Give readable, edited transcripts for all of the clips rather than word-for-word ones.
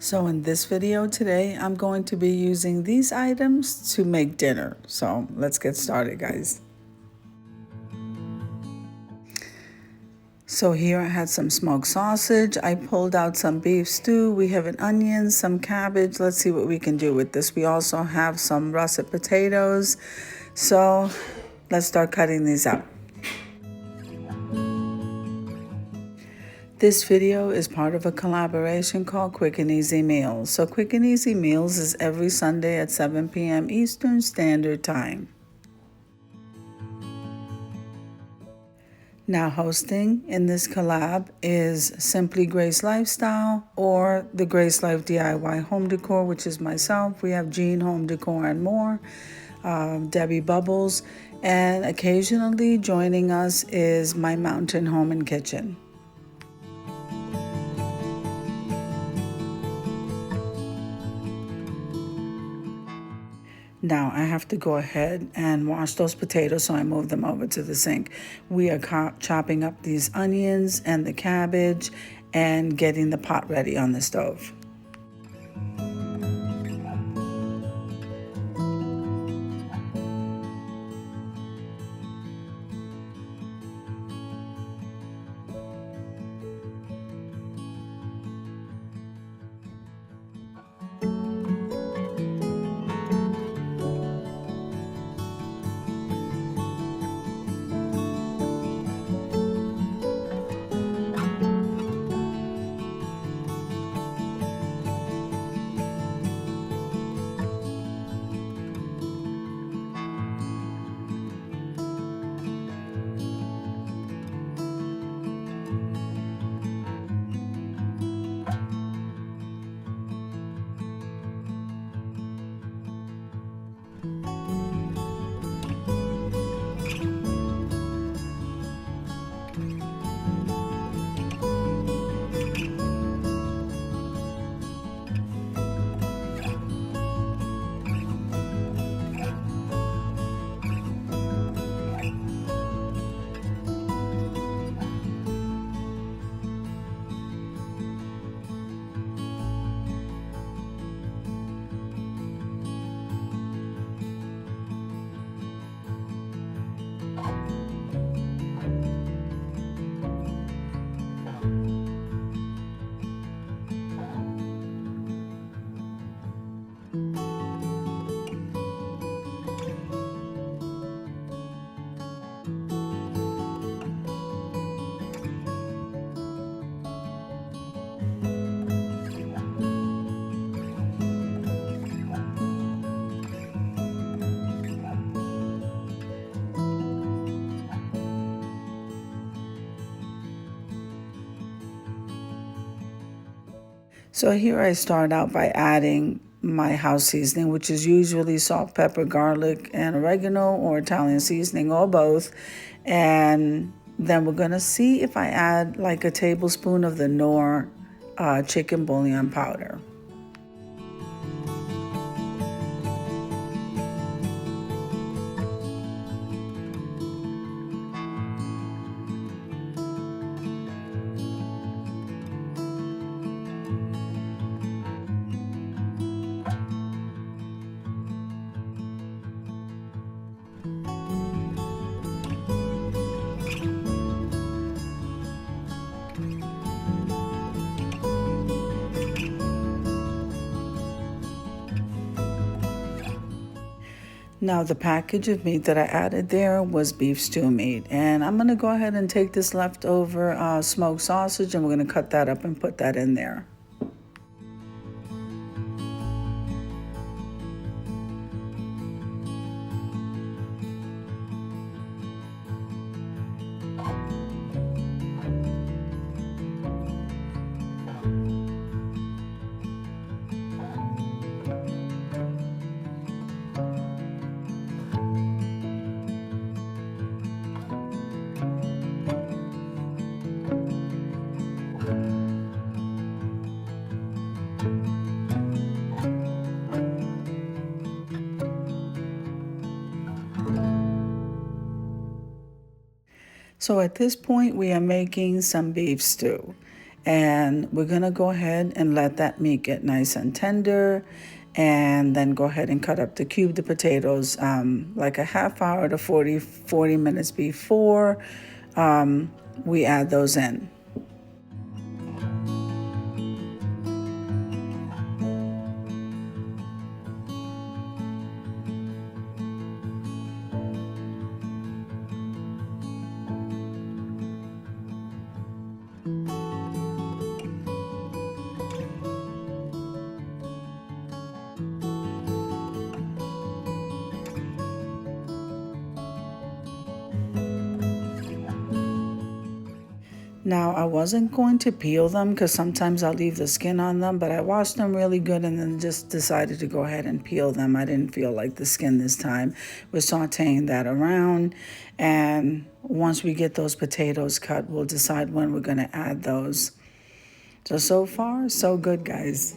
So in this video today, I'm going to be using these items to make dinner. So let's get started, guys. So here I had some smoked sausage. I pulled out some beef stew. We have an onion, some cabbage. Let's see what we can do with this. We also have some russet potatoes. So let's start cutting these up. This video is part of a collaboration called Quick and Easy Meals. So Quick and Easy Meals is every Sunday at 7 p.m. Eastern Standard Time. Now hosting in this collab is Simply Grace Lifestyle or the Grace Life DIY Home Decor, which is myself. We have Jean Home Decor and more, Debbie Bubbles, and occasionally joining us is My Mountain Home and Kitchen. Now I have to go ahead and wash those potatoes, so I move them over to the sink. We are chopping up these onions and the cabbage and getting the pot ready on the stove. So here I start out by adding my house seasoning, which is usually salt, pepper, garlic, and oregano, or Italian seasoning, or both. And then we're gonna see if I add like a tablespoon of the Knorr chicken bouillon powder. Now the package of meat that I added there was beef stew meat, and I'm gonna go ahead and take this leftover smoked sausage and we're gonna cut that up and put that in there. So at this point, we are making some beef stew. And we're going to go ahead and let that meat get nice and tender, and then go ahead and cut up the cube the potatoes like a half hour to 40 minutes before we add those in. Now, I wasn't going to peel them because sometimes I'll leave the skin on them, but I washed them really good and then just decided to go ahead and peel them. I didn't feel like the skin this time. We're sauteing that around, and once we get those potatoes cut, we'll decide when we're going to add those. So far, so good, guys.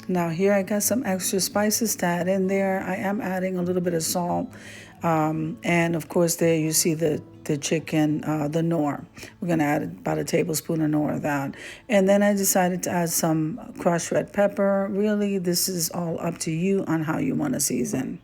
Now here I got some extra spices to add in there. I am adding a little bit of salt. And of course there you see the chicken, the Knorr. We're gonna add about a tablespoon of Knorr of that. And then I decided to add some crushed red pepper. Really, this is all up to you on how you wanna season.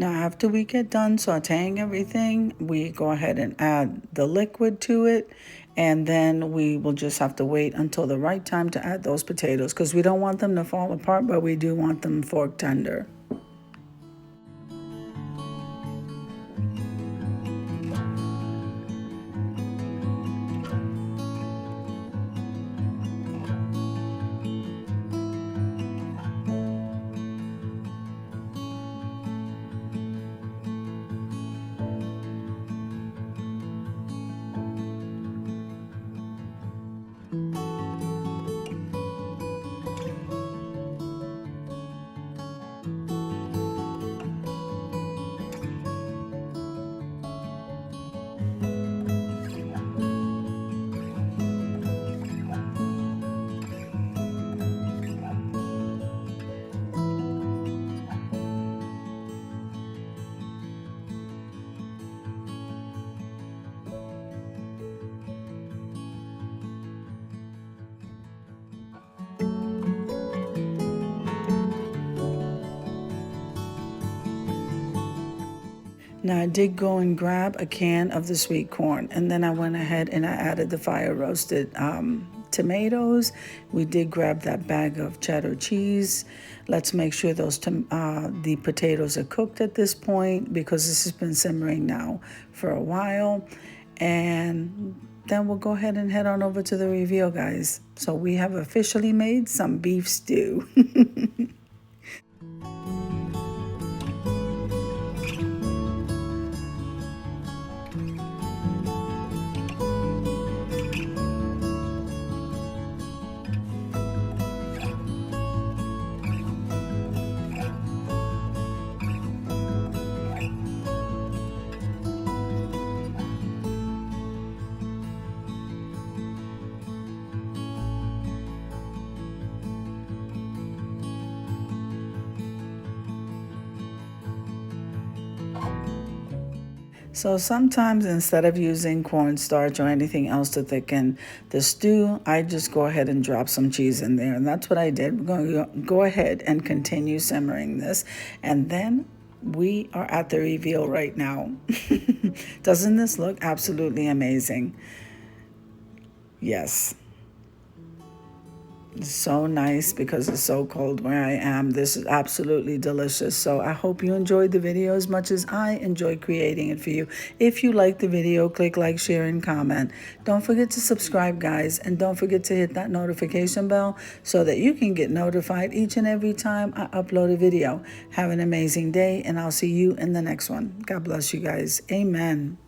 Now, after we get done sauteing everything, we go ahead and add the liquid to it. And then we will just have to wait until the right time to add those potatoes because we don't want them to fall apart, but we do want them fork tender. Now, I did go and grab a can of the sweet corn, and then I went ahead and I added the fire roasted tomatoes. We did grab that bag of cheddar cheese. Let's make sure the potatoes are cooked at this point because this has been simmering now for a while. And then we'll go ahead and head on over to the reveal, guys. So we have officially made some beef stew. So sometimes instead of using cornstarch or anything else to thicken the stew, I just go ahead and drop some cheese in there. And that's what I did. We're going to go ahead and continue simmering this. And then we are at the reveal right now. Doesn't this look absolutely amazing? Yes. It's so nice because it's so cold where I am. This is absolutely delicious. So I hope you enjoyed the video as much as I enjoy creating it for you. If you like the video, click like, share, and comment. Don't forget to subscribe, guys. And don't forget to hit that notification bell so that you can get notified each and every time I upload a video. Have an amazing day, and I'll see you in the next one. God bless you guys. Amen.